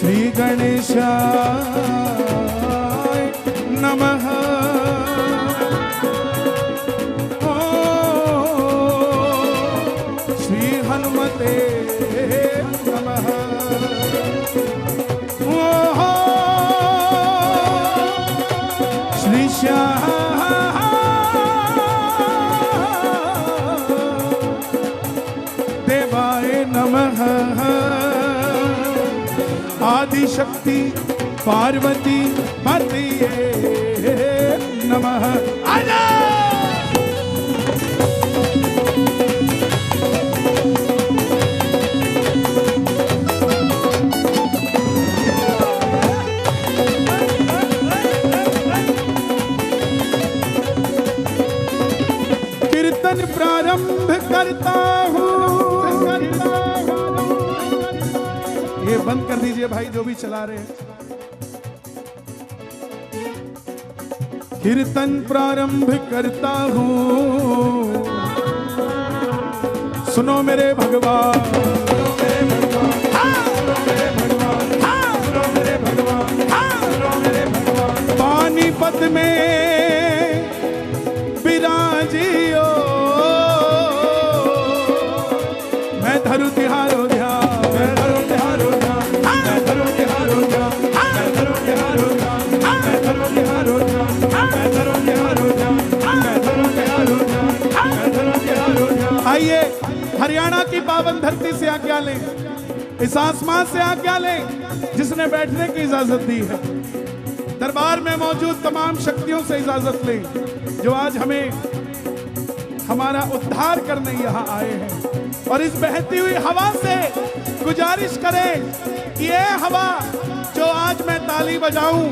श्री गणेशाय नमः। श्री हनुमते नमः। श्री देवाय नमः। आदिशक्ति पार्वती पतिये नमः। आजा कीर्तन प्रारंभ करता हूँ। ये बंद कर दीजिए भाई जो भी चला रहे हैं। कीर्तन प्रारंभ करता हूँ, सुनो मेरे भगवान, सुनो मेरे भगवान, सुनो मेरे भगवान, सुनो मेरे भगवान, सुनो मेरे भगवान। पानीपत में विराजियो, मैं धरु तिहारो ध्यान, मैं धरु तिहारो ध्यान, मैं धरु तिहारो ध्यान, मैं धरु तिहारो ध्यान, मैं धरु तिहारो ध्यान, मैं धरु तिहारो ध्यान, मैं धरु तिहारो ध्यान, मैं धरु तिहारो ध्यान। आइए हरियाणा की पावन धरती से आज्ञा लें, इस आसमान से आज्ञा लें जिसने बैठने की इजाजत दी है। दरबार में मौजूद तमाम शक्तियों से इजाजत लें जो आज हमें हमारा उद्धार करने यहाँ आए हैं। और इस बहती हुई हवा से गुजारिश करें कि ये हवा जो आज मैं ताली बजाऊं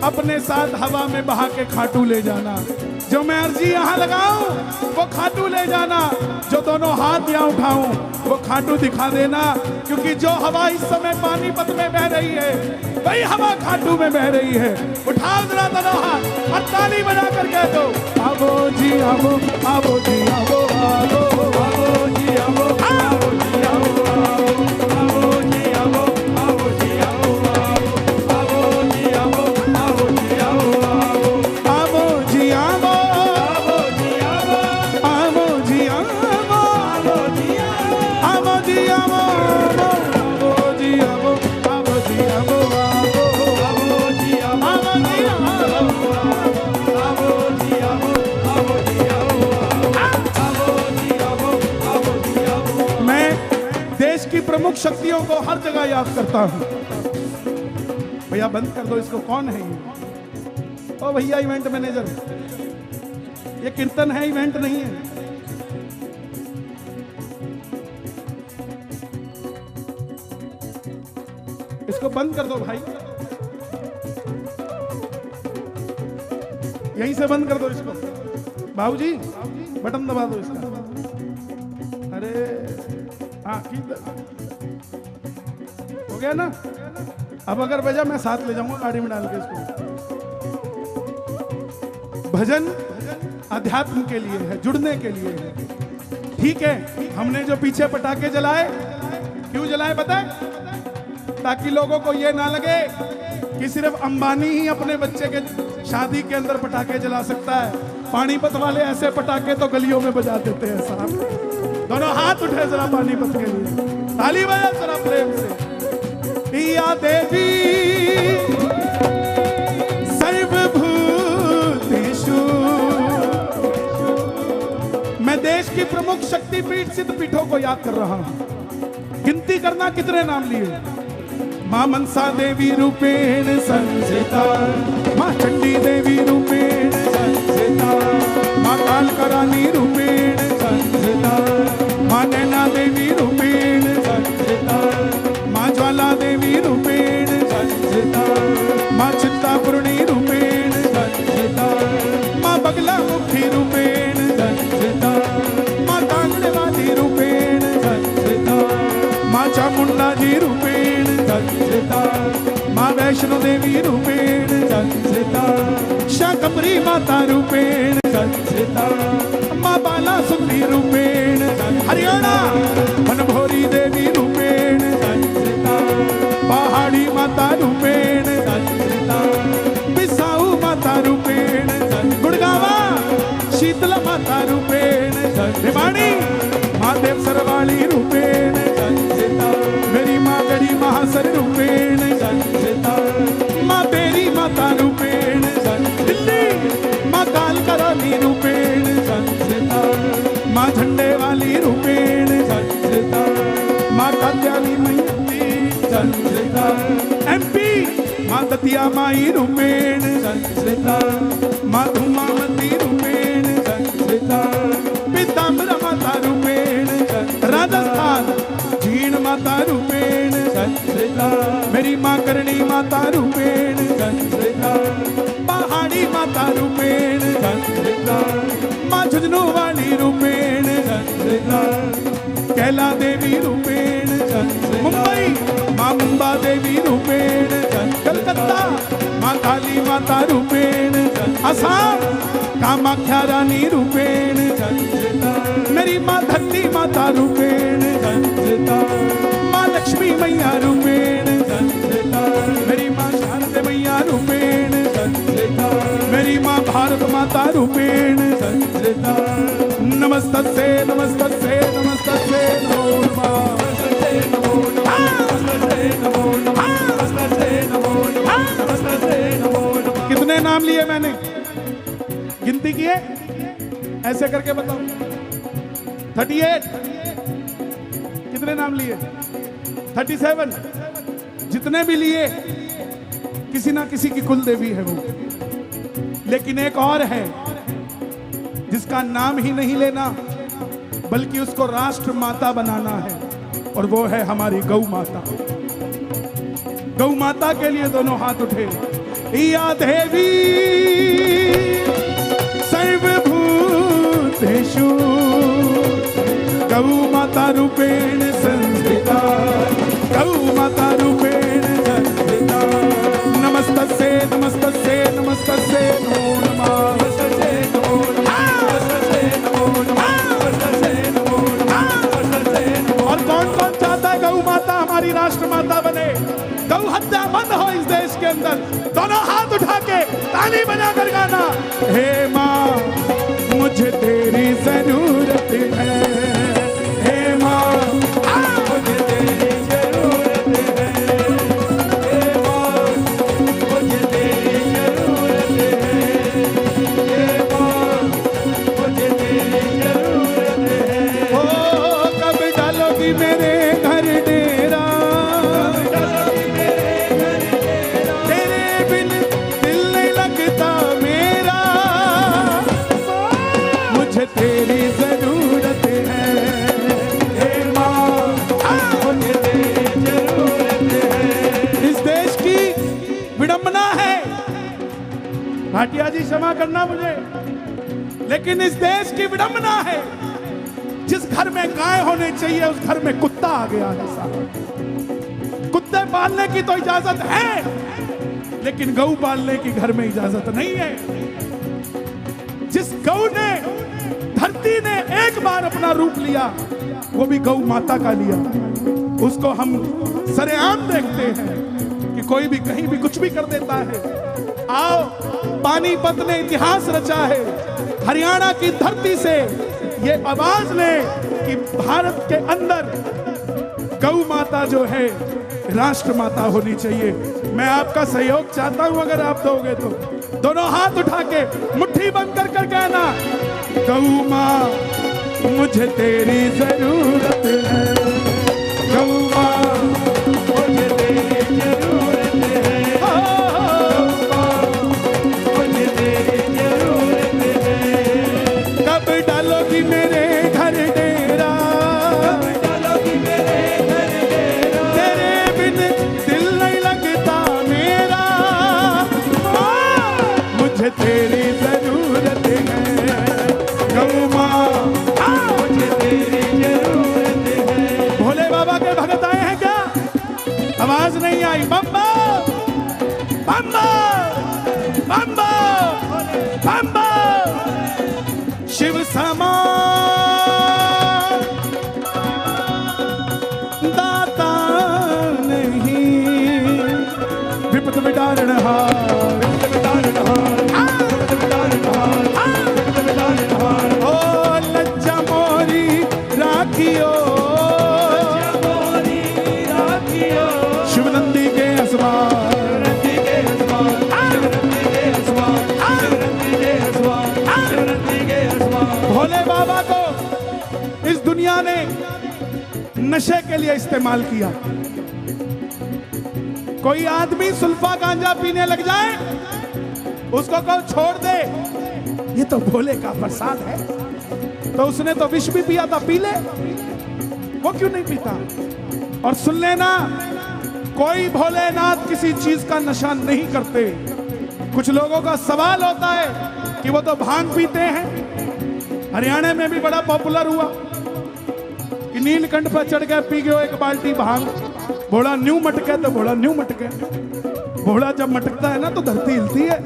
अपने साथ हवा में बहा के खाटू ले जाना। जो मैं अर्जी यहाँ लगाऊं वो खाटू ले जाना। जो दोनों हाथ यहाँ उठाऊं वो खाटू दिखा देना। क्योंकि जो हवा इस समय पानीपत में बह रही है वही हवा खाटू में बह रही है। उठाओ जरा दोनों हाथ और ताली बजा कर कह दो आवो जी आवो, आवो जी आवो, आवो आवो जी आवो, आवो जी आवो, आवो जी आवो, आवो जी आवो, आवो जी आवो, आवो जी आवो, आवो जी आवो, आवो जी आवो, आवो जी आवो, आवो जी आवो, आवो जी आवो, आवो जी आवो, आवो जी आवो, आवो जी आवो, आवो जी आवो। मैं देश की प्रमुख शक्तियों को हर जगह याद करता हूँ। भैया बंद कर दो इसको। कौन है ये? ओ भैया इवेंट मैनेजर, ये कीर्तन है, इवेंट नहीं है। इसको बंद कर दो भाई, यहीं से बंद कर दो इसको। बाबूजी बटन दबा दो इसका। अरे हाँ ठीक हो गया ना। अब अगर बजा मैं साथ ले जाऊंगा गाड़ी में डाल के इसको। भजन अध्यात्म के लिए है, जुड़ने के लिए है। ठीक है, हमने जो पीछे पटाखे जलाए, क्यों जलाए पता है? ताकि लोगों को ये ना लगे कि सिर्फ अंबानी ही अपने बच्चे के शादी के अंदर पटाखे जला सकता है। पानीपत वाले ऐसे पटाखे तो गलियों में बजा देते हैं साहब। दोनों हाथ उठे जरा पानीपत के लिए, ताली बजा जरा प्रेम से। पिया देवी सर्वभूतेषु, मैं देश की प्रमुख शक्तिपीठ सिद्ध पीठों को याद कर रहा हूं। गिनती करना कितने नाम लिए। मां मनसा देवी रूपेण संस्थिता, मां चंडी देवी रूपेण संस्थिता, मां कालकरानी रूपेण संस्थिता, मां नैना देवी रूपेण संस्थिता, मां ज्वाला देवी रूपेण संस्थिता, मां चिंतापूर्णी रूपेण संस्थिता, मां बगला मुखी रूपेण संस्थिता, मां कांगड़ेवाली रूपेण संस्थिता, मां चामुंडा जी रूपेण संस्थिता, मां वैष्णो देवी रूपेण संस्थिता, शाकंभरी माता रूपेण संस्थिता, मां बाला सुंदरी रूपेण, हरियाणा वनभोरी देवी रूपेण संस्थिता, पहाड़ी माता रूपेण संस्कृता, बिसाऊ माता रूपेण गुड़गावा शीतला माता रूपेण निमाणी माँ देव सरवाली रूपेण संस्कृता, मेरी माँ गरी महासर रूपेण संस्कृता, माँ बेरी माता रूपेण दिल्ली माँ कालका रानी रूपेण संस्कृता, माँ झंडे वाली रूपेण संस्कृता, माँ कात्याली मैया संस्कृता, MP माँ दतिया माई रूपेण संस्कृता, माँ धूमावती रूपेण संस्कृता, पीताम्बर माता रूपेण राजस्थान जीण माता रूपेण संस्कृता, मेरी माँ करणी माता रूपेण संस्कृता, पहाड़ी माता रूपेण संस्कृता, माँ झुंझुनू वाली रूपेण संस्कृता, कैला देवी रूपेण संस्कृता, मुंबई माँ मुंबा देवी रूपेण कलकत्ता माँ काली माता रूपेण, असम कामाख्या रानी रूपेण संस्कृता, मेरी माँ धरती माता रूपेण संस्कृता, माँ लक्ष्मी मैया रूपेण संस्कृता, मेरी माँ शारदे मैया रूपेण संस्कृता, मेरी माँ भारत माता रूपेण संस्कृता, नमस्तस्यै नमस्तस्यै नमस्तस्यै नमो नमः, नमस्तस्यै नमो नमः, नमस्तस्यै नमो नमः, नमस्तस्यै नमो नमः, नमस्तस्यै नमो नमः। कितने नाम लिए मैंने, गिनती किए? ऐसे करके बताओ। 38 कितने नाम लिए? 37 जितने भी लिए किसी ना किसी की कुल देवी है वो, लेकिन एक और है जिसका नाम ही नहीं लेना बल्कि उसको राष्ट्र माता बनाना है, और वो है हमारी गौ माता। गौ माता के लिए दोनों हाथ उठे। या देवी सर्वभूतेषु गौ माता रूपेण संस्थिता, गौ माता रूपेण संस्थिता, नमस्तस्यै नमस्तस्यै नमस्तस्यै नमो नमः, नमस्तस्यै नमो नमः, नमस्तस्यै नमो नमः, नमस्तस्यै नमो नमः, नमस्तस्यै नमो। और कौन कौन चाहता है गौ माता हमारी राष्ट्र माता बने, गौ हत्या बंद हो इस देश के अंदर? दोनों हाथ उठा के ताली बजाकर गाना, हे माँ मुझे तेरी जरूरत है, हे माँ मुझे तेरी जरूरत है, हे माँ मुझे तेरी जरूरत है, हे माँ मुझे तेरी जरूरत है। ओ कब डालोगी मेरे घर डेरा, तेरे बिन दिल नहीं लगता मेरा, मुझे तेरी जरूरत है, हे माँ मुझे तेरी जरूरत है। इस देश की विडंबना है, भाटिया जी क्षमा करना मुझे, लेकिन इस देश की विडंबना है, जिस घर में गाय होने चाहिए उस घर में कुत्ता आ गया है साहब। कुत्ते पालने की तो इजाजत है, लेकिन गौ पालने की घर में इजाजत नहीं है। जिस गौ ने, धरती ने एक बार अपना रूप लिया, वो भी गौ माता का लिया, उसको हम सरेआम देखते हैं कि कोई भी कहीं भी कुछ भी कर देता है। आओ, पानीपत ने इतिहास रचा है, हरियाणा की धरती से ये आवाज ले कि भारत के अंदर गौ माता जो है राष्ट्र माता होनी चाहिए। मैं आपका सहयोग चाहता हूं, अगर आप दोगे तो दोनों हाथ उठा के मुट्ठी बंद कर कर कहना, गौ माँ मुझे तेरी जरूरत है, गौ माँ मुझे तेरी जरूरत है, गौ माँ मुझे तेरी जरूरत है। कब डालोगी मेरे घर डेरा, कब डालोगी मेरे घर डेरा, तेरे बिन दिल नहीं लगता मेरा, मुझे तेरी जरूरत है, गौ माँ मुझे तेरी जरूरत है। भोले बाबा के भगत आए हैं क्या? आवाज नहीं आई। बम्बा बम्बा बम्बा बम्बा, शिव समान दाता नहीं विपद विदारणहार, ओ लज्जा मोरी राखियो, शिवनंदी के असवार, भोले बाबा को इस दुनिया ने नशे के लिए इस्तेमाल किया। कोई आदमी सुल्फा गांजा पीने लग जाए, उसको कहो छोड़ दे, ये तो भोले का प्रसाद है, तो उसने तो विष भी पिया था, पी ले, वो क्यों नहीं पीता? और सुन लेना, कोई भोलेनाथ किसी चीज का नशा नहीं करते। कुछ लोगों का सवाल होता है कि वो तो भांग पीते हैं। हरियाणा में भी बड़ा पॉपुलर हुआ कि नीलकंठ पर चढ़ गए, पी गए एक बाल्टी भांग, घोड़ा न्यू मटके तो घोड़ा न्यू मटके। घोड़ा जब मटकता है ना तो धरती हिलती है।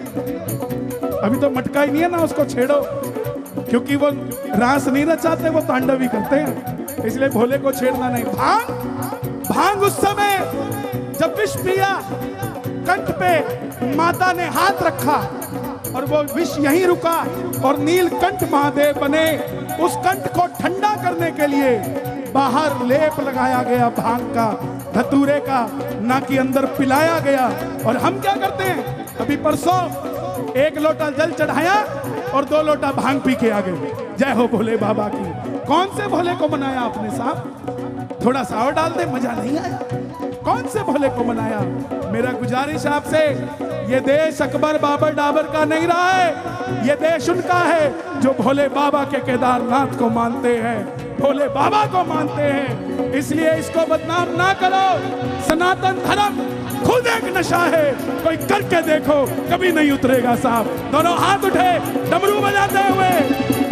अभी तो मटका ही नहीं है ना, उसको छेड़ो, क्योंकि वो रास नहीं नचाते, वो तांडव ही करते हैं, इसलिए भोले को छेड़ना नहीं। भांग उस समय जब विष पिया, कंठ पे माता ने हाथ रखा और वो विष यहीं रुका और नीलकंठ महादेव बने। उस कंठ को ठंडा करने के लिए बाहर लेप लगाया गया भांग का, धतूरे का, ना कि अंदर पिलाया गया। और हम क्या करते हैं, अभी परसों 1 लोटा जल चढ़ाया और 2 लोटा भांग पी के आ गए। जय हो भोले बाबा की। कौन से भोले को मनाया आपने साहब? थोड़ा सा और डाल दे, मजा नहीं आया? कौन से भोले को मनाया? मेरा गुजारिश आपसे, ये देश अकबर बाबर डाबर का नहीं रहा है, ये देश उनका है जो भोले बाबा के केदारनाथ को मानते हैं, भोले बाबा को मानते हैं। इसलिए इसको बदनाम ना करो। सनातन धर्म खुद एक नशा है, कोई करके देखो, कभी नहीं उतरेगा साहब। दोनों हाथ उठे, डमरू बजाते हुए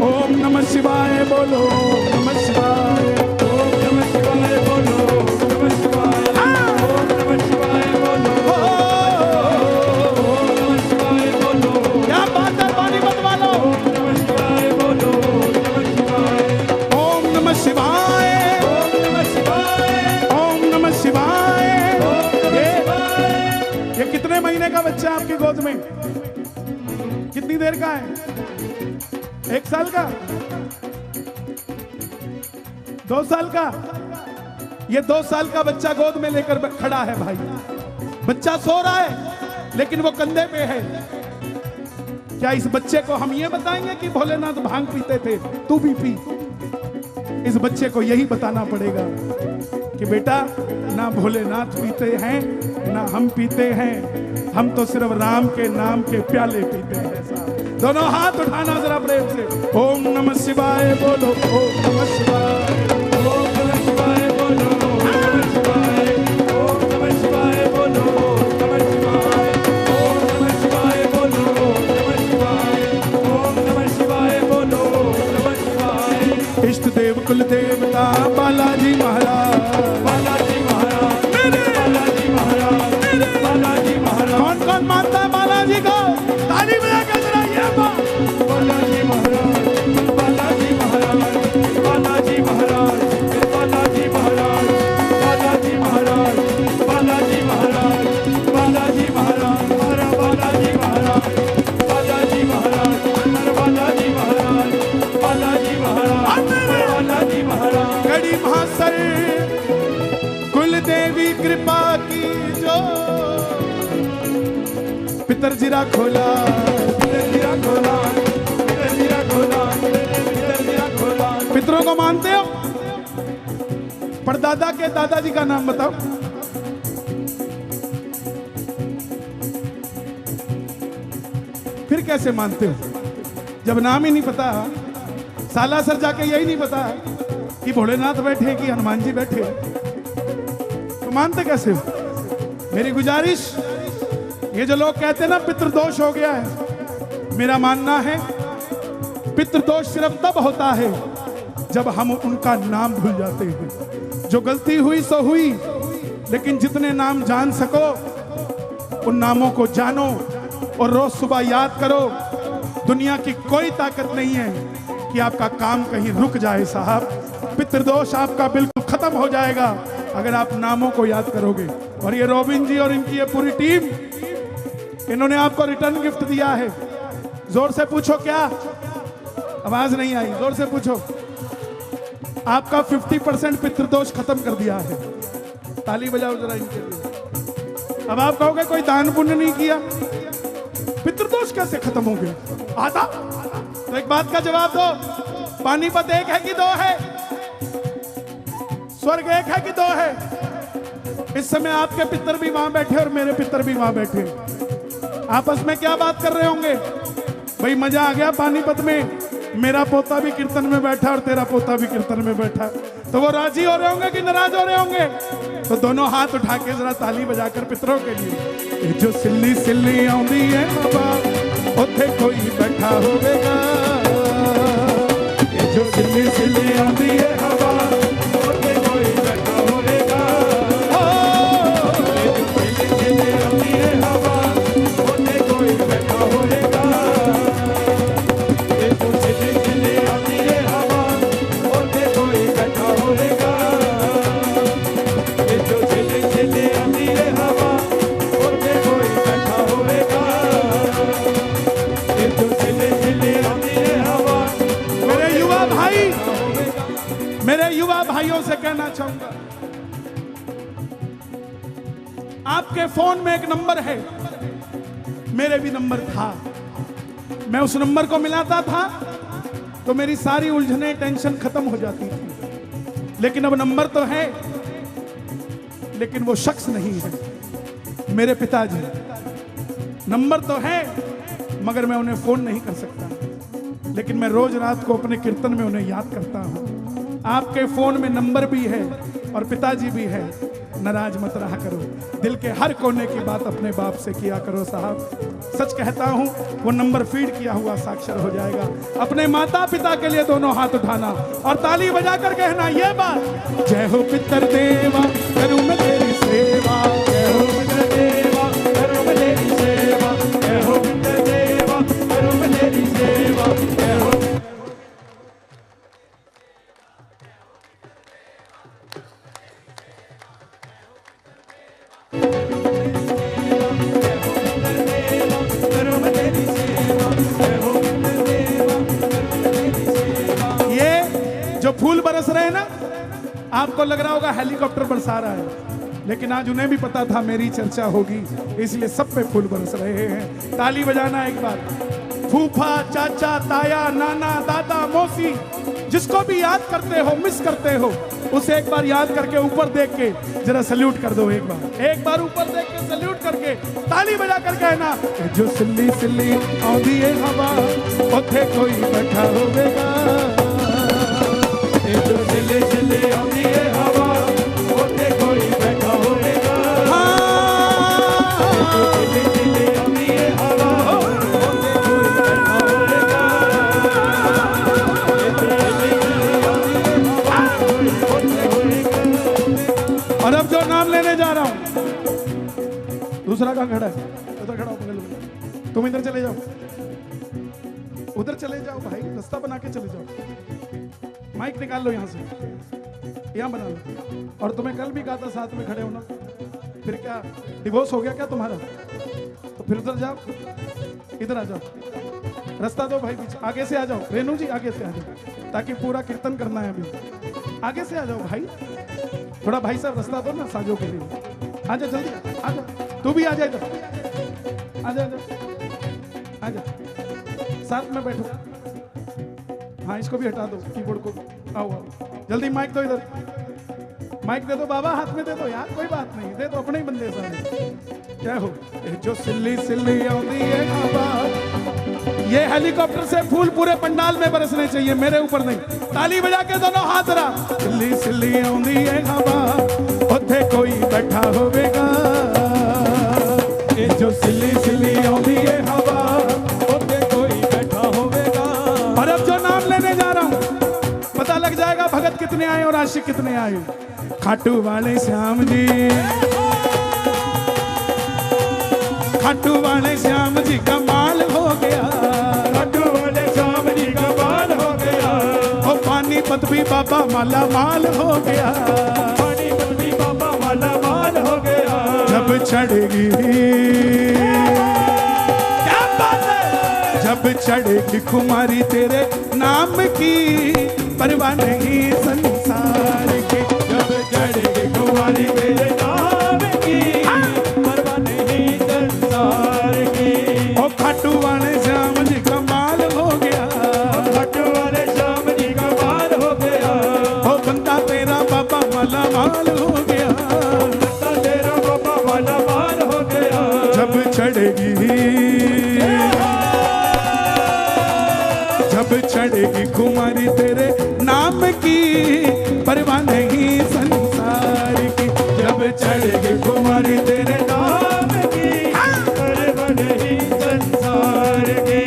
ओम नमः शिवाय बोलो, नमः शिवाय, ओम नमः शिवाय बोलो, नमः शिवाय, ओम नमः शिवाय बोलो, ओम नमः शिवाय बोलो। क्या बात है, पानी मत वालो। ओम नमः शिवाय बोलो, नमः शिवाय, ओम नमः शिवाय, ओम नमः शिवाय, ओम नमः शिवाय। ये कितने महीने का बच्चा है आपकी गोद में? कितनी देर का है? 1 साल का? 2 साल का? ये 2 साल का बच्चा गोद में लेकर खड़ा है भाई। बच्चा सो रहा है लेकिन वो कंधे पे है। क्या इस बच्चे को हम ये बताएंगे कि भोलेनाथ भांग पीते थे, तू भी पी? इस बच्चे को यही बताना पड़ेगा कि बेटा, ना भोलेनाथ पीते हैं ना हम पीते हैं, हम तो सिर्फ राम के नाम के प्याले पीते हैं साहब। दोनों हाथ उठाना जरा प्रेम से। ओम नमः शिवाय बोलो, ओम नमः शिवाय, ओम नमः शिवाय बोलो, नमः शिवाय, ओम नमः शिवाय बोलो, नमः शिवाय, ओम नमः शिवाय बोलो, नमः शिवाय, ओम नमः शिवाय बोलो, नमः शिवाय। इष्ट देव कुल देवता बालाजी महाराज, बालाजी महाराज, बालाजी महाराज, बालाजी महाराज। कौन कौन मानता है बालाजी को? ताली बजा के जरा ये बालाजी महाराज, बालाजी महाराज, बालाजी महाराज, बालाजी महाराज, बालाजी महाराज, बालाजी महाराज, बालाजी महाराज, हमारा बालाजी महाराज, बालाजी महाराज, हमारा बालाजी महाराज, बालाजी महाराज, बालाजी महाराज। गड़ी महासर कुल देवी कृपा की जो, पितर जीरा खोला, पितर जीरा खोला, पितर जीरा खोला, पितर जीरा खोला। पितरों को मानते हो? परदादा के दादाजी का नाम बताओ। फिर कैसे मानते हो जब नाम ही नहीं पता? सालासर जाके यही नहीं पता कि भोलेनाथ बैठे कि हनुमान जी बैठे, तो मानते कैसे हो? मेरी गुजारिश, ये जो लोग कहते हैं ना पितृदोष हो गया है, मेरा मानना है पितृदोष सिर्फ तब होता है जब हम उनका नाम भूल जाते हैं। जो गलती हुई सो हुई, लेकिन जितने नाम जान सको उन नामों को जानो और रोज सुबह याद करो। दुनिया की कोई ताकत नहीं है कि आपका काम कहीं रुक जाए साहब। पितृदोष आपका बिल्कुल खत्म हो जाएगा अगर आप नामों को याद करोगे। और ये रॉबिन जी और इनकी ये पूरी टीम, इन्होंने आपको रिटर्न गिफ्ट दिया है। जोर से पूछो क्या? आवाज नहीं आई, जोर से पूछो। आपका 50% पितृदोष खत्म कर दिया है। ताली बजाओ जरा इनके लिए। अब आप कहोगे कोई दान पुण्य नहीं किया, पितृदोष कैसे खत्म हो गया? आधा तो एक बात का जवाब दो, पानीपत एक है कि दो है? स्वर्ग एक है कि दो है? इस समय आपके पितर भी वहां बैठे और मेरे पितर भी वहां बैठे, आपस में क्या बात कर रहे होंगे? भाई मजा आ गया पानीपत में, मेरा पोता भी कीर्तन में बैठा और तेरा पोता भी कीर्तन में बैठा। तो वो राजी हो रहे होंगे कि नाराज हो रहे होंगे? तो दोनों हाथ उठा के जरा ताली बजाकर पितरों के लिए। जो सिल्ली सिल्ली आउंदी है हवा, उथे कोई बैठा होवेगा। जो सिल्ली सिल्ली आउंदी है हवा, उथे कोई बैठा होवेगा। जो सिल्ली सिल्ली आउंदी है हवा, उथे कोई बैठा होवेगा। जो सिल्ली सिल्ली आउंदी है हवा, उथे कोई बैठा होवेगा। जो सिल्ली सिल्ली आउंदी है हवा, उथे कोई बैठा होवेगा। जो सिल्ली सिल्ली आउंदी है हवा। मेरे युवा भाई, मेरे युवा भाइयों से कहना चाहूंगा, आपके फोन में एक नंबर है, मेरे भी नंबर था। मैं उस नंबर को मिलाता था तो मेरी सारी उलझने टेंशन खत्म हो जाती थी। लेकिन अब नंबर तो है, लेकिन वो शख्स नहीं है। मेरे पिताजी, नंबर तो है मगर मैं उन्हें फोन नहीं कर सकता, लेकिन मैं रोज रात को अपने कीर्तन में उन्हें याद करता हूं। आपके फोन में नंबर भी है और पिताजी भी है। नाराज मत रहा करो, दिल के हर कोने की बात अपने बाप से किया करो साहब। सच कहता हूं, वो नंबर फीड किया हुआ साक्षर हो जाएगा। अपने माता पिता के लिए दोनों हाथ उठाना और ताली बजाकर कहना ये बात, जय हो पितर देवा करूं मैं तेरी सेवा। जय हो पितर देवा करूं मैं तेरी सेवा। जय हो पितर देवा करूं मैं तेरी सेवा। जय हो जो फूल बरस रहे हैं ना, आपको लग रहा होगा हेलीकॉप्टर बरसा रहा है, लेकिन आज उन्हें भी पता था मेरी चर्चा होगी, इसलिए सब पे फूल बरस रहे हैं। ताली बजाना एक बार। फूफा, चाचा, ताया, नाना, दादा, मौसी, जिसको भी याद करते हो, मिस करते हो, उसे एक बार याद करके ऊपर देख के जरा सल्यूट कर दो। एक बार ऊपर देख के सल्यूट करके ताली बजा कर कहना, जो सिल्ली सिल्ली आउंदी है हवा, उथे कोई बैठा होवेगा। जो सिल्ली सिल्ली आउंदी है हवा, उथे कोई बैठा होवेगा। जो सिल्ली सिल्ली आउंदी है हवा, उथे कोई बैठा होवेगा। और अब जो नाम लेने जा रहा हूं, दूसरा कहां खड़ा है? उधर खड़ा हो, तुम इधर चले जाओ, उधर चले जाओ भाई, रास्ता बना के चले जाओ। माइक निकाल लो यहां से, यहां बना लो। और तुम्हें कल भी कहा था साथ में खड़े होना, फिर क्या डिवोर्स हो गया क्या तुम्हारा? तो फिर उधर जाओ, इधर आ जाओ, रास्ता दो भाई पीछे, आगे से आ जाओ। रेनू जी आगे से आ जाओ, ताकि पूरा कीर्तन करना है अभी। आगे से आ जाओ भाई, थोड़ा भाई साहब रास्ता दो ना साजों के लिए। आ जा जल्दी, आ जा, तू भी आ जा इधर, आ जा आ जा, साथ में बैठो। हाँ इसको भी हटा दो, कीबोर्ड को। आओ आओ जल्दी, माइक दो इधर, माइक दे दो बाबा, हाथ में दे दो यार, कोई बात नहीं, दे दो, अपने ही बंदे सारे। क्या हो? जो सिल्ली सिल्ली आउंदी है हवा, ये हेलीकॉप्टर से फूल पूरे पंडाल में बरसने चाहिए, मेरे ऊपर नहीं। ताली बजा के दोनों हाथ रहा। सिल्ली सिल्ली आउंदी है हवा, उथे कोई बैठा होवेगा। जो सिल्ली सिल्ली आउंदी है हवा, उथे कोई बैठा होवेगा। और अब जो नाम लेने जा रहा हूं, पता लग जाएगा भगत कितने आए और आशिक कितने आए। खाटू वाले श्याम जी, खाटू वाले श्याम जी कमाल हो गया। खाटू वाले श्याम जी कमाल हो गया। ओ पानीपत भी बाबा माला माल हो गया। पानीपत भी बाबा कमाल हो गया। जब चढ़ेगी, क्या बात है, जब चढ़ेगी खुमारी तेरे नाम की, परवाह नहीं संसार की। जब चढ़ेगी खुमारी तेरे नाम की, परवाह नहीं संसार की। ओ खाटू वाले श्याम जी कमाल हो गया, खाटू वाले श्याम जी कमाल हो गया। ओ बंदा तेरा बाबा माला माल हो गया, बंदा तेरा बाबा माला माल हो गया। जब चढ़ेगी, जब चढ़ेगी खुमारी तेरे नाम की, परवाह नहीं संसार की। जब चढ़ेगी खुमारी तेरे नाम की, परवाह नहीं संसार की।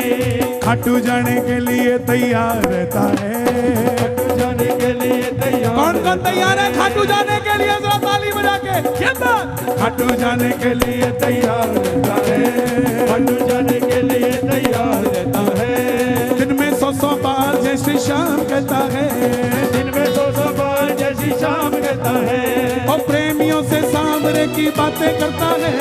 खाटू जाने के लिए तैयार रहता है, खाटू जाने के लिए तैयार। कौन कौन तैयार है खाटू जाने के लिए? जरा ताली बजा के ये बात। खाटू जाने के लिए तैयार रहता है, खाटू जाने के लिए तैयार रहता है। दिन में 100 बार जय श्री श्याम कहता है, दिन में 100 बार जय श्री श्याम कहता है। और प्रेमियों से सांवरे की बातें करता है,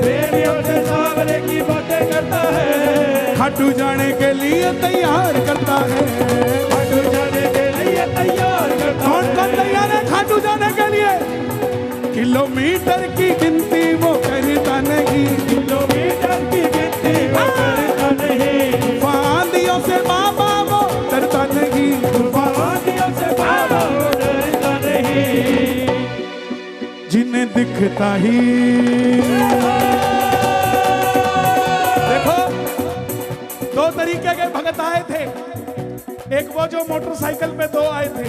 प्रेमियों से सांवरे की बातें करता है। खाटू जाने के लिए तैयार करता है, खाटू जाने के लिए तैयार करता है। कौन कौन तैयार है खाटू जाने के लिए? किलोमीटर की गिनती वो करता नहीं, किलोमीटर की गिनती वो करता नहीं। फांदियों से बाबा वो डरता नहीं, फांदियों से बाबा वो डरता नहीं। जिन्हें दिखता ही। देखो, 2 तरीके के भगत आए थे। एक वो जो मोटरसाइकिल पे 2 आए थे,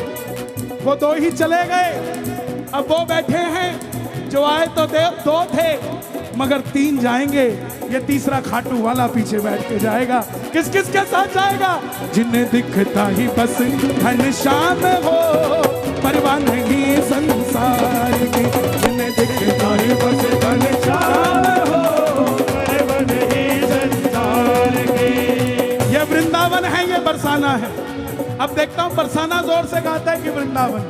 वो 2 ही चले गए। अब वो बैठे हैं, जो आए तो 2 थे मगर 3 जाएंगे। ये तीसरा खाटू वाला पीछे बैठ के जाएगा। किस किस के साथ जाएगा? जिन्हें दिखता ही बस घनश्याम हो, परवाह नहीं संसार की। जिन्हें दिखता ही बस घनश्याम हो, परवाह नहीं संसार की। ये वृंदावन है, ये बरसाना है। अब देखता हूँ बरसाना जोर से गाता है कि वृंदावन।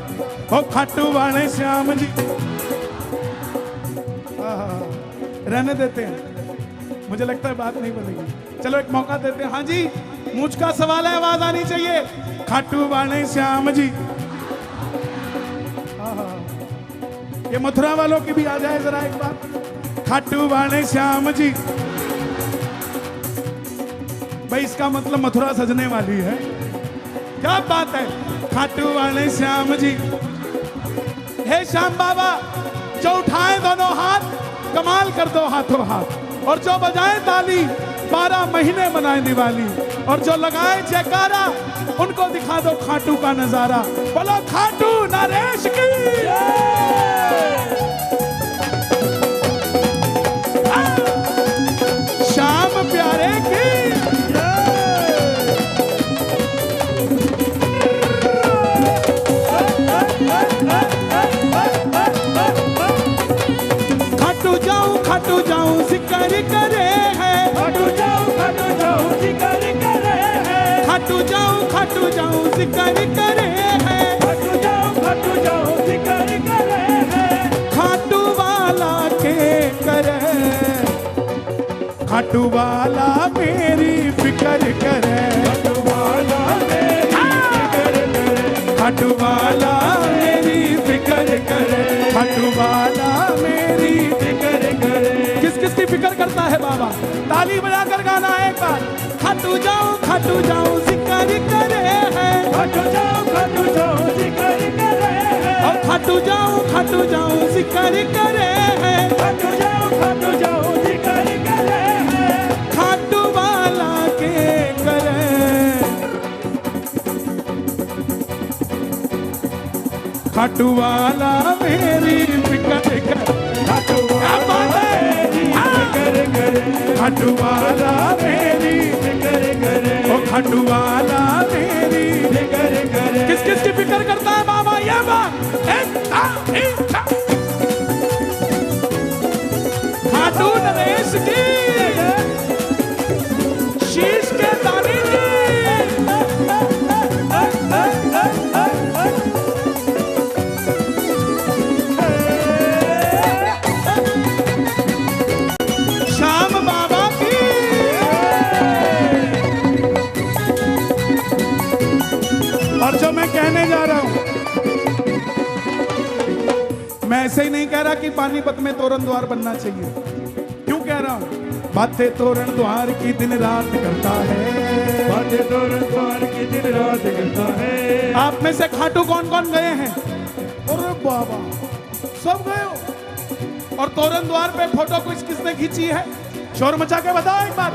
ओ खाटू वाले श्याम जी, रहने देते हैं, मुझे लगता है बात नहीं बनेगी। चलो एक मौका देते हैं। हाँ जी, मुझ का सवाल है, आवाज आनी चाहिए। खाटू वाले श्याम जी, ये मथुरा वालों की भी आ जाए जरा एक बार। खाटू वाले श्याम जी, भाई इसका मतलब मथुरा सजने वाली है। क्या बात है। खाटू वाले श्याम जी, हे श्याम बाबा, जो उठाए दोनों हाथ कमाल कर दो हाथों हाथ, और जो बजाए ताली 12 महीने मनाए दिवाली, और जो लगाए जयकारा उनको दिखा दो खाटू का नजारा। बोलो खाटू नरेश की। श्याम प्यारे की। खाटू जाऊं जिक्र करे है, खाटू जाऊं जिक्र करे है। खाटू जाऊं जिक्र करे है। खाटू जाऊं जिक्र करे है। खाटू वाला के करे, खाटू वाला मेरी फिक्र करे। खाटू वाला मेरी फिक्र करे। खाटू वाला मेरी फिक्र करे। खाटू वाला मेरी फिक्र करे। किस किस की फिक्र करता है बाबा? ताली बजाकर गाना है एक बार। खाटू जाऊं जिक्र करे है। खाटू जाऊं जिक्र करे है। और खाटू जाऊं जिक्र करे है। खाटू जाऊं जिक्र करे है। खाटू वाला के करे। खाटू वाला मेरी फिक्र करे। खाटू वाला मेरी फिक्र करे। खाटू वाला मेरी फिक्र करे। ओ खाटू वाला मेरी फिक्र करे। किस किस की फिक्र करता है बाबा? ये बात खाटू नरेश की, शीश के दानी जी। ऐसे ही नहीं कह रहा कि पानीपत में तोरण द्वार बनना चाहिए। क्यों कह रहा हूं? बातें तोरण द्वार की दिन रात करता है, बातें तोरण द्वार की दिन रात करता है। आप में से खाटू कौन कौन गए हैं? अरे बाबा, सब गए हो। और तोरण द्वार पे फोटो किसने खींची है? शोर मचा के बताओ एक बार।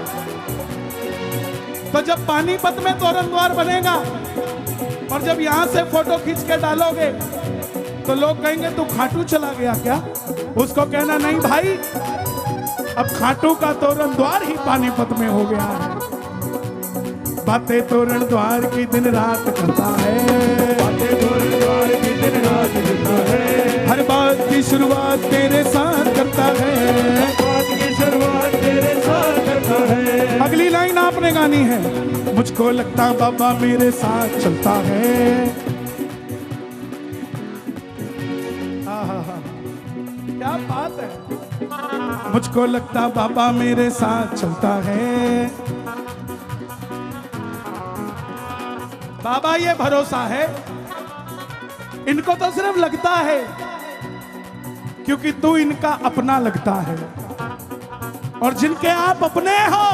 तो जब पानीपत में तोरण द्वार बनेगा और जब यहां से फोटो खींच के डालोगे तो लोग कहेंगे तू खाटू चला गया क्या? उसको कहना नहीं भाई, अब खाटू का तोरण द्वार ही पानीपत में हो गया है। बातें तोरण द्वार की दिन रात करता है, बातें तोरण द्वार की दिन रात करता है। हर बात की शुरुआत तेरे साथ करता है, बात की शुरुआत तेरे साथ करता है। अगली लाइन आपने गानी है, मुझको लगता बाबा मेरे साथ चलता है। क्या बात है। मुझको लगता बाबा मेरे साथ चलता है। बाबा ये भरोसा है, इनको तो सिर्फ लगता है क्योंकि तू इनका अपना लगता है। और जिनके आप अपने हो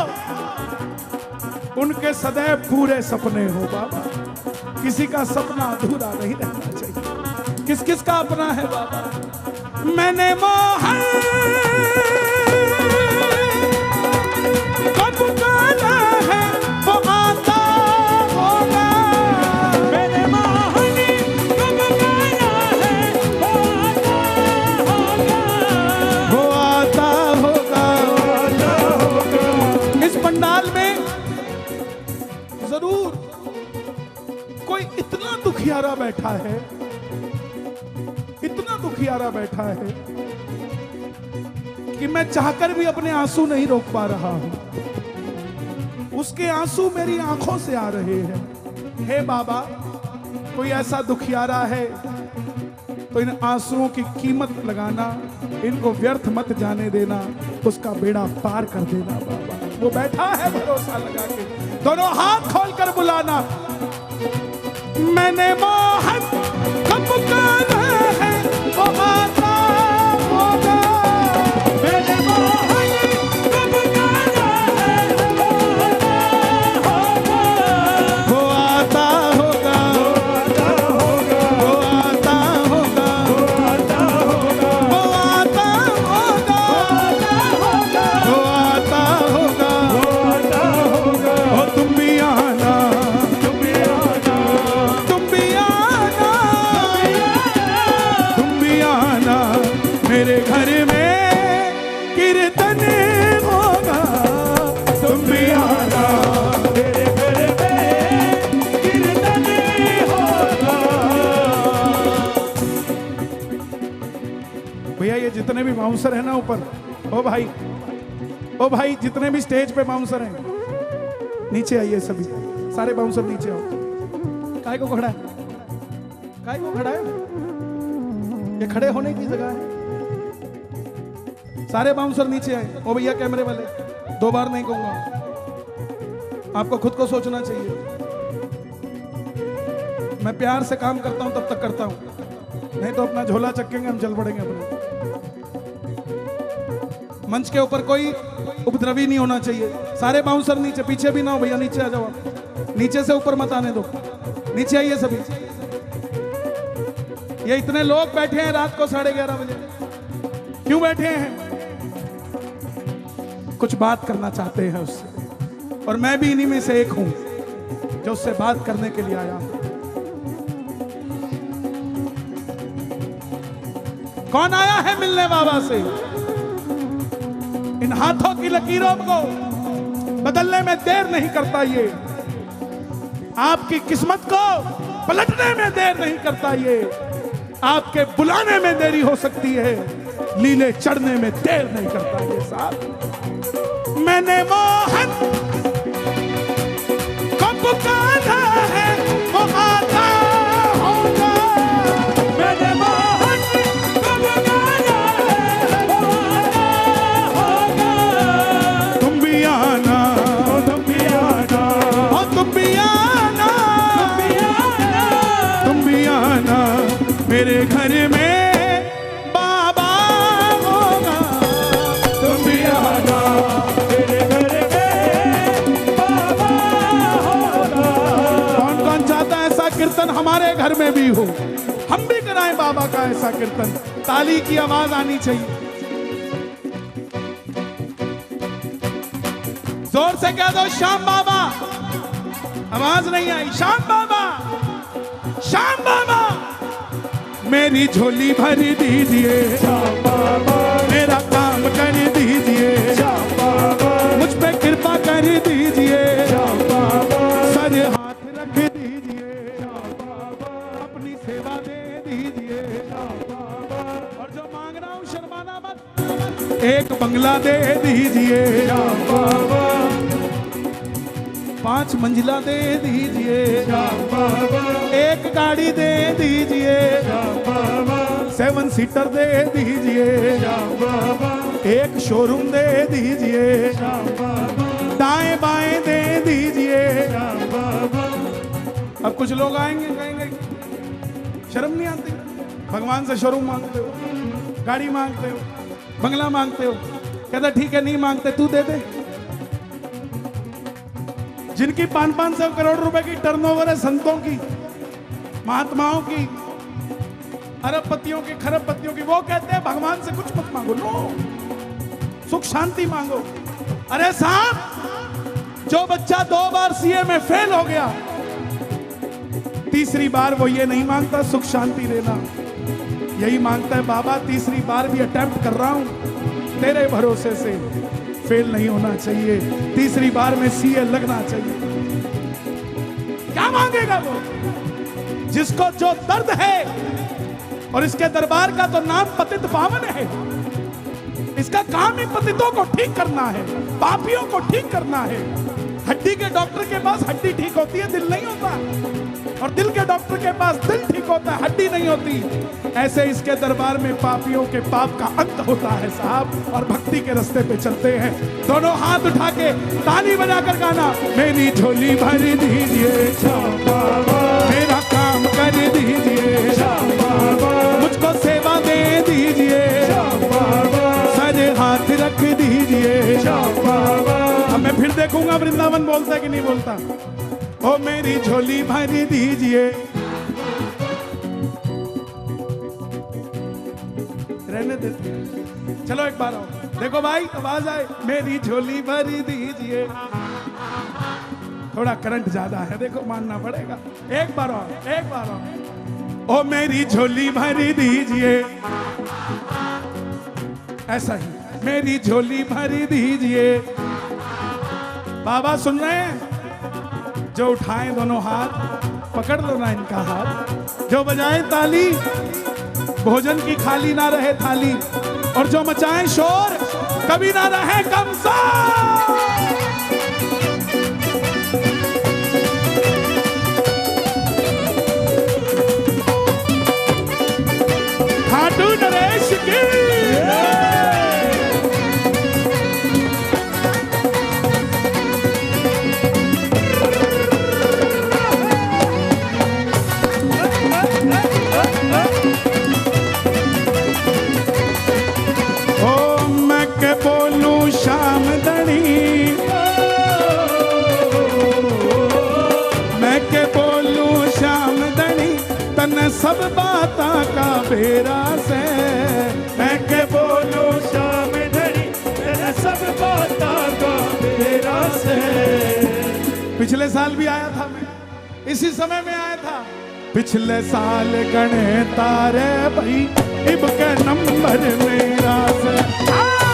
उनके सदैव पूरे सपने हो बाबा। किसी का सपना अधूरा नहीं रहना चाहिए। किस किस का अपना है बाबा? मैंने मोहन को पुकारा है, वो आता होगा। मैंने मोहन को पुकारा है, वो आता होगा। वो आता होगा, आता होगा। इस पंडाल में जरूर कोई इतना दुखियारा बैठा है, इतना दुखियारा बैठा है कि मैं चाहकर भी अपने आंसू नहीं रोक पा रहा हूं। उसके आंसू मेरी आंखों से आ रहे हैं। हे बाबा, कोई ऐसा दुखियारा है तो इन आंसुओं की कीमत लगाना, इनको व्यर्थ मत जाने देना, उसका बेड़ा पार कर देना बाबा। वो बैठा है भरोसा लगा के, दोनों हाथ खोलकर बुलाना। मैंने मोहन को पुकारा है, वो आता होगा। मैंने मोहन को पुकारा है, वो आता होगा। वो आता होगा, वो आता होगा। वो आता होगा, वो आता होगा। वो आता होगा, वो आता होगा। ओ तुम भी आना, तुम भी आना, तुम भी आना, तुम भी आना। मेरे घर में कीर्तन होगा, तुम भी आना। तेरे घर में कीर्तन होगा। भैया ये जितने भी बाउंसर है ना ऊपर, ओ भाई जितने भी स्टेज पे बाउंसर हैं नीचे आइए सभी, सारे बाउंसर नीचे आओ। काय को खड़ा है? काय को खड़ा है? ये खड़े होने की जगह है। सारे बाउंसर नीचे आए। ओ भैया कैमरे वाले, 2 बार नहीं कहूंगा, आपको खुद को सोचना चाहिए। मैं प्यार से काम करता हूं तब तक करता हूं, नहीं तो अपना झोला चक्केंगे, हम चल पड़ेंगे अपने। मंच के ऊपर कोई उपद्रवी नहीं होना चाहिए। सारे बाउंसर नीचे, पीछे भी ना हो भैया, नीचे आ जाओ आप। नीचे से ऊपर मत आने दो, नीचे आइए सभी। ये इतने लोग बैठे हैं रात को 11:30 बजे, क्यों बैठे हैं? कुछ बात करना चाहते हैं उससे, और मैं भी इन्हीं में से एक हूं जो उससे बात करने के लिए आया हूं। कौन आया है मिलने बाबा से? इन हाथों की लकीरों को बदलने में देर नहीं करता ये, आपकी किस्मत को पलटने में देर नहीं करता ये, आपके बुलाने में देरी हो सकती है, लीले चढ़ने में देर नहीं करता ये साहब। मैंने मोहन को पुकारा है, वो आता होगा। मैंने मोहन को पुकारा है, वो आता होगा। तुम भी आना, तुम भी आना, तुम भी आना, तुम भी आना, तुम भी आना। मेरे घर में घर में भी हो, हम भी कराएं बाबा का ऐसा कीर्तन। ताली की आवाज आनी चाहिए। जोर से कह दो श्याम बाबा। आवाज नहीं आई। श्याम बाबा, श्याम बाबा। मेरी झोली भर दीजिए श्याम बाबा, मेरा काम कर दीजिए श्याम बाबा, मुझ पे कृपा कर दीजिए श्याम बाबा, सर हाथ रख दीजिए श्याम बाबा, अपनी सेवा दे दीजिए श्याम बाबा, और जो मांग रहा हूँ शर्माना मत। एक बंगला दे दीजिए श्याम बाबा, 5 मंजिला दे दीजिए श्याम बाबा, एक गाड़ी दे दीजिए श्याम बाबा, 7 सीटर दे दीजिए श्याम बाबा, एक शोरूम दे दीजिए श्याम बाबा, दाएं बाएं दे दीजिए। श्याम बाबा, अब कुछ लोग आएंगे कहेंगे शर्म नहीं आती, भगवान से शोरूम मांगते हो, गाड़ी मांगते हो, बंगला मांगते हो। कहता ठीक है नहीं मांगते तू दे दे। जिनकी 500 करोड़ रुपए की टर्नओवर है, संतों की, महात्माओं की, अरबपतियों की, खरबपतियों की, वो कहते हैं भगवान से कुछ मत मांगो, नो, सुख शांति मांगो। अरे साहब, जो बच्चा 2 बार सीए में फेल हो गया, तीसरी बार वो ये नहीं मांगता सुख शांति देना, यही मांगता है बाबा तीसरी बार भी अटेम्प्ट कर रहा हूं, तेरे भरोसे से फेल नहीं होना चाहिए, तीसरी बार में सीए लगना चाहिए। क्या मांगेगा वो? जिसको जो दर्द है, और इसके दरबार का तो नाम पतित पावन है, इसका काम ही पतितों को ठीक करना है, पापियों को ठीक करना है। हड्डी के डॉक्टर के पास हड्डी ठीक होती है, दिल नहीं होता, और दिल के डॉक्टर के पास दिल ठीक होता है, हड्डी नहीं होती। ऐसे इसके दरबार में पापियों के पाप का अंत होता है साहब, और भक्ति के रास्ते पे चलते हैं। दोनों हाथ उठा के ताली बजाकर गाना, मेरी झोली भर दीजिए श्याम बाबा, मेरा काम कर दीजिए श्याम बाबा, मुझको सेवा दे दीजिए श्याम बाबा, सर हाथ रख दीजिए। श्याम बाबा, अब मैं फिर देखूंगा वृंदावन बोलता है कि नहीं बोलता। ओ मेरी झोली भर दीजिए, रहने देते हैं। चलो एक बार आओ, देखो भाई आवाज आए, मेरी झोली भर दीजिए। थोड़ा करंट ज्यादा है, देखो मानना पड़ेगा। एक बार आओ, एक बार आओ। ओ मेरी झोली भर दीजिए, ऐसा ही, मेरी झोली भर दीजिए। बाबा सुन रहे हैं? जो उठाएं दोनों हाथ, पकड़ लो ना इनका हाथ, जो बजाएं ताली, भोजन की खाली ना रहे थाली, और जो मचाएं शोर, कभी ना रहे कमसा। खाटू नरेश की बोलूं शाम दणी, मैं के बोलूं शाम दणी, तन सब बाता का बेरा से। मैं के बोलूं श्याम धनी, तन सब बाता का बेरा से। पिछले साल भी आया था मैं, इसी समय में आया था। पिछले साल गणे तारे भाई, इब के नंबर मेरा से।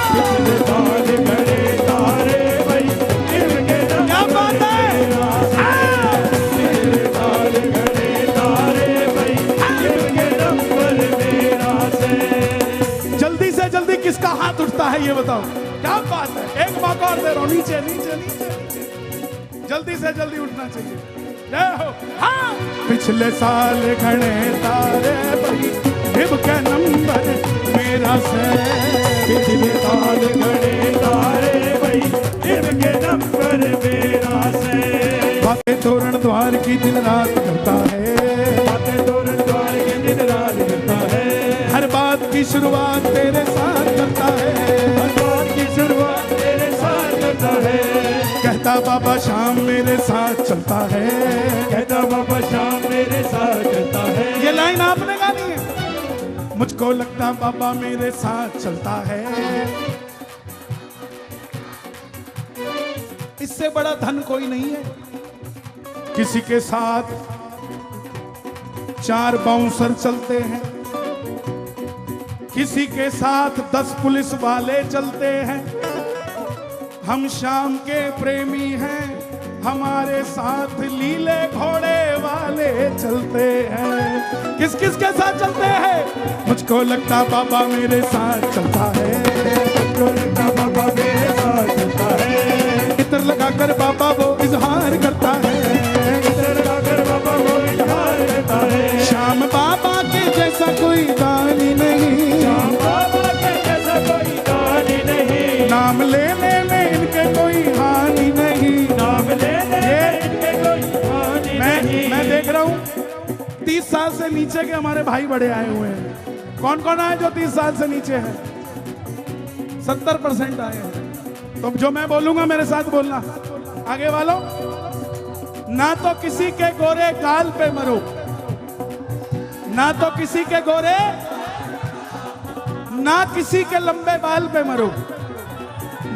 पिछले साल गणे तारे भाई, इब के क्या बात है? पिछले साल गणे तारे भाई, इब के नंबर मेरा से। जल्दी से जल्दी किसका हाथ उठता है ये बताओ? क्या बात है? एक मौका और दे रहा हूं, नीचे नीचे नीचे नीचे, जल्दी से जल्दी उठना चाहिए। जय हो। हाँ, पिछले साल गणे तारे भाई, इब के नंबर मेरा से। पिछले साल गणे तारे भाई, इब के नंबर मेरा से। बातें तोरण द्वार की दिन रात करता है, बातें तोरण द्वार की दिन रात करता है। हर बात की शुरुआत तेरे साथ करता है, हर बात की शुरुआत तेरे साथ करता है। कहता बाबा शाम मेरे साथ चलता है, कहता बाबा शाम मेरे साथ चलता है। ये लाइन आपने गानी है। मुझको लगता बाबा मेरे साथ चलता है। इससे बड़ा धन कोई नहीं है। किसी के साथ 4 बाउंसर चलते हैं, किसी के साथ 10 पुलिस वाले चलते हैं। हम शाम के प्रेमी हैं, हमारे साथ लीले घोड़े वाले चलते हैं। किस किस के साथ चलते हैं? मुझको लगता बाबा मेरे साथ चलता है, मुझको लगता बाबा मेरे साथ चलता है। इत्र लगाकर बाबा वो इजहार करता है, इत्र लगाकर बाबा वो इजहार करता है। शाम बाबा के जैसा कोई दानी नहीं, शाम बाबा के जैसा कोई दानी नहीं। नाम लेने में इनके कोई हानि नहीं, नाम लेने में इनके कोई हानि नहीं। मैं देख रहा हूँ 30 साल से नीचे के हमारे भाई बड़े आए हुए हैं। कौन कौन आए जो 30 साल से नीचे है? 70% आए हैं। तो जो मैं बोलूंगा मेरे साथ बोलना। आगे वालों, ना तो किसी के गोरे गाल पे मरो, ना तो किसी के गोरे, ना किसी के लंबे बाल पे मरो,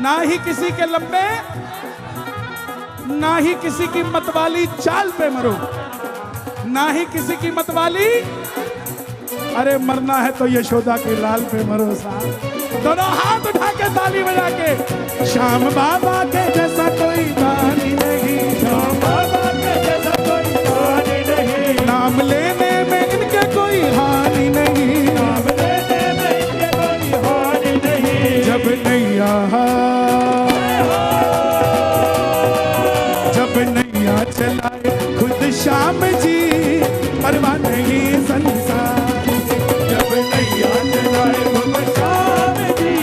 ना ही किसी के लंबे, ना ही किसी की मतवाली चाल पे मरो, ना ही किसी की मतवाली। अरे मरना है तो यशोदा के लाल पे मरो साहब। दोनों हाथ उठा के ताली बजा के, श्याम बाबा के जैसा कोई दानी नहीं, शाम बाबा के जैसा कोई दानी नहीं। नाम लेने में इनके कोई हानि नहीं, नाम लेने में इनके कोई हानि नहीं। जब नैया, जब नैया चलाए खुद श्याम जी, परवाह नहीं संसार। जब नैया चलाए खुद श्याम जी,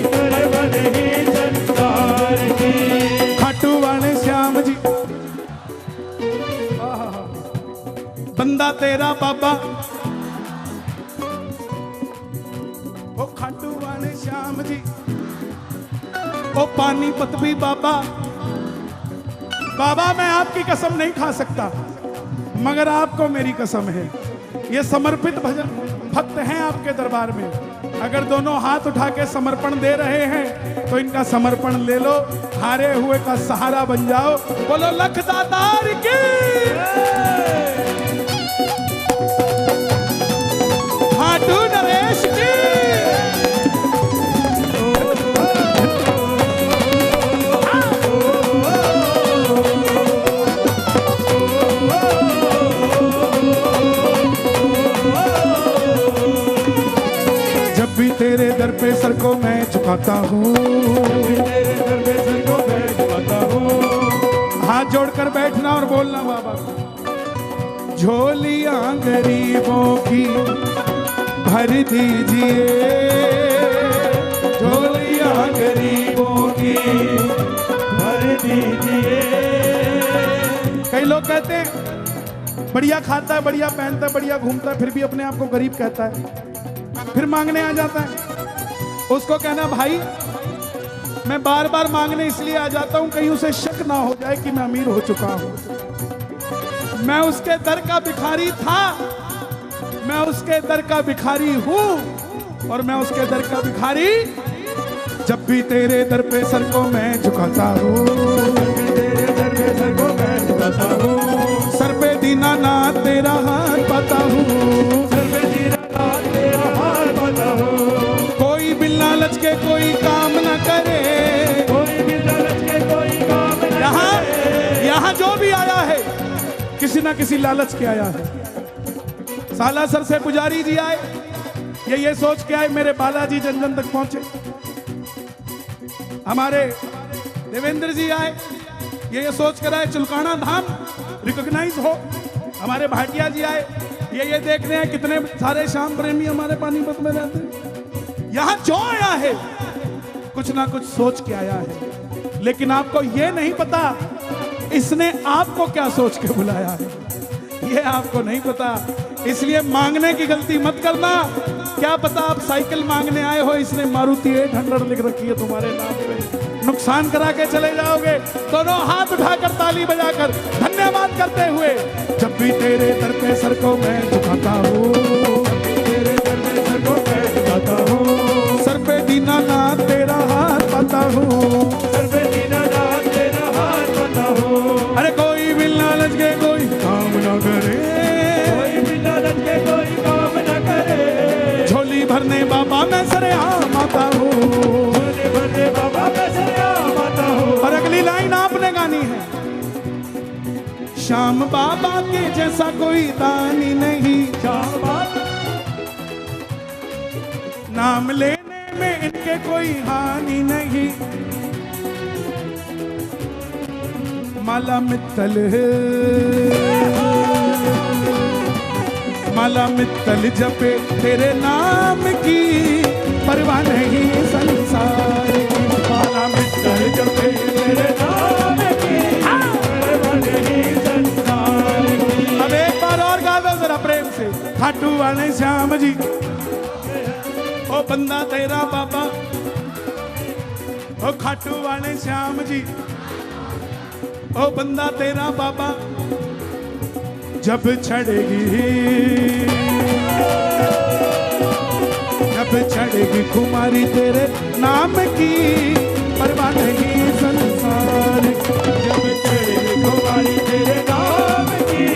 परवाह नहीं संसार की। खाटू वाले श्याम जी, बंदा तेरा बाबा, ओ खाटू वाले श्याम जी, ओ पानीपत भी बाबा। बाबा मैं आपकी कसम नहीं खा सकता, मगर आपको मेरी कसम है। ये समर्पित भजन भक्त हैं आपके दरबार में। अगर दोनों हाथ उठा के समर्पण दे रहे हैं तो इनका समर्पण ले लो, हारे हुए का सहारा बन जाओ। बोलो लख दातार की, खाटू नरेश की। जब भी तेरे दर पे सर को मैं झुकाता हूँ, तेरे दर पे सर को मैं झुकाता हूँ। हाथ जोड़कर बैठना और बोलना बाबा को, झोलियां गरीबों की भर दीजिए, झोलियां गरीबों की भर दीजिए। कई लोग कहते हैं बढ़िया खाता है, बढ़िया पहनता है, बढ़िया घूमता है, फिर भी अपने आप को गरीब कहता है, फिर मांगने आ जाता है। उसको कहना भाई मैं बार बार मांगने इसलिए आ जाता हूं कहीं उसे शक ना हो जाए कि मैं अमीर हो चुका हूं। मैं उसके दर का भिखारी था, मैं उसके दर का भिखारी हूं, और मैं उसके दर का भिखारी। जब भी तेरे दर पे सर को मैं झुकाता हूं, तेरे दर पे सर को मैं झुकाता हूँ। सर पे दीनानाथ तेरा हाथ पाता हूं, सर पे दीनानाथ तेरा हाथ पाता हूँ। कोई बिन लालच के कोई काम न करे, कोई भी लालच के कोई काम न करे। यहाँ जो भी आया है किसी ना किसी लालच के आया है। सालासर से पुजारी जी आए, ये सोच के आए मेरे बालाजी जन जन तक पहुंचे। हमारे देवेंद्र जी आए, ये सोच कर आए चुलकाना धाम रिकॉग्नाइज हो। हमारे भाटिया जी आए, ये देखने हैं कितने सारे श्याम प्रेमी हमारे पानीपत में रहते हैं। यहाँ जो आया है कुछ ना कुछ सोच के आया है, लेकिन आपको ये नहीं पता इसने आपको क्या सोच के बुलाया है, ये आपको नहीं पता। इसलिए मांगने की गलती मत करना। क्या पता आप साइकिल मांगने आए हो, इसने मारुति 800 लिख रखी है तुम्हारे नाम पे। नुकसान करा के चले जाओगे। दोनों हाथ उठाकर ताली बजाकर धन्यवाद करते हुए, जब भी तेरे दर पे सर को मैं झुकाता हूँ, तेरे दर पे सर को मैं झुकाता हूँ, सर पे दीनानाथ तेरा हाथ पाता हूँ, सर पे दीनानाथ तेरा हाथ पाता हूँ। अरे कोई भी लालच के कोई काम न करे, कोई भी लालच के कोई काम न करे, झोली भरने बाबा मैं सरेआम आता हूँ, झोली भरने बाबा मैं सरेआम आता हूँ। और अगली लाइन आपने गानी है, श्याम बाबा के जैसा कोई दानी नहीं, श्याम बाबा नाम लेने में इनके कोई हानि नहीं, माला मित्तल माला मित्तल जपे तेरे नाम की, परवाह नहीं संसार की, माला मित्तल जपे तेरे नाम की, परवाह नहीं संसार की। अब एक बार और गा दो जरा प्रेम से, खाटू वाले श्याम जी, ओ बंदा तेरा बाबा, ओ खाटू वाले श्याम जी, ओ बंदा तेरा बाबा, जब चढ़ेगी खुमारी तेरे नाम की, परवाह नहीं संसार की, जब चढ़ेगी खुमारी तेरे नाम की,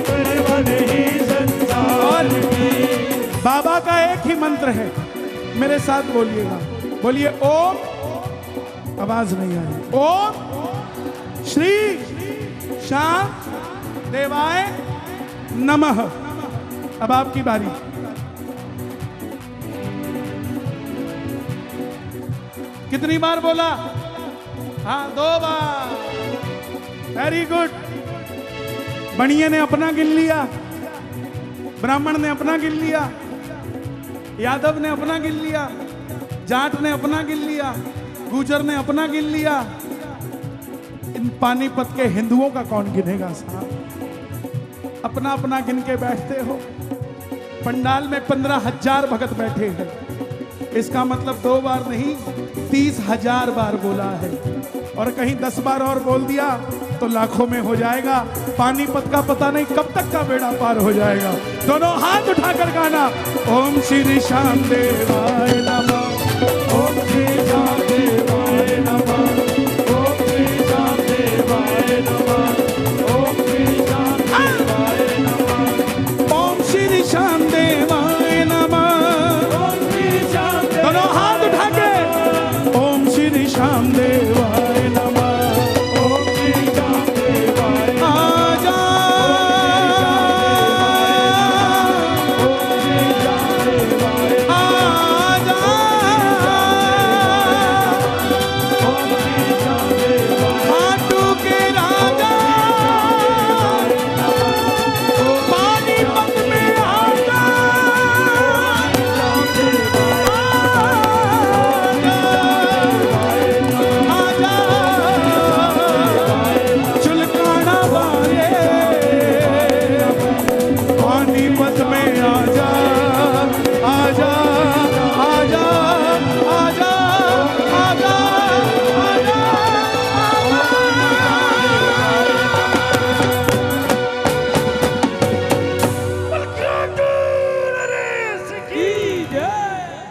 परवाह नहीं संसार की। बाबा का एक ही मंत्र है, मेरे साथ बोलिएगा, बोलिए ओम, आवाज नहीं आई, ओम श्री श्याम देवाय नमः। अब आपकी बारी। कितनी बार बोला? हाँ 2 बार। Very good. बनिए ने अपना गिन लिया, ब्राह्मण ने अपना गिन लिया, यादव ने अपना गिन लिया, जाट ने अपना गिन लिया, गुजर ने अपना गिन लिया। इन पानीपत के हिंदुओं का कौन गिनेगा साहब? अपना अपना गिन के बैठते हो। पंडाल में 15,000 भगत बैठे हैं, इसका मतलब 2 बार नहीं 30,000 बार बोला है, और कहीं 10 बार और बोल दिया तो लाखों में हो जाएगा। पानीपत का पता नहीं कब तक का बेड़ा पार हो जाएगा। दोनों हाथ उठाकर गाना, ओम श्री श्याम देवाय नमः, ओम श्री श्याम देवाय नमः, ओम श्री श्याम देवाय नमः, ओम श्री श्याम देवाय नमः, ओम श्री श्याम देवाय नमः, ओम श्री श्याम दोनों हाथ उठा के, ओम श्री श्याम देवाय नमः, ओम श्री श्याम देवाय नमः, आजा ओम श्री श्याम देवाय नमः, आजा, ओम श्री श्याम देवाय खाटू के राजा पानीपत में आजा, चुलकाना वाले पानीपत में आजा, आजा, आजा, आजा, आजा, आजा,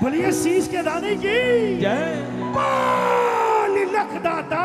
बोलिए शीश के दाने की जय। पानी लख दाता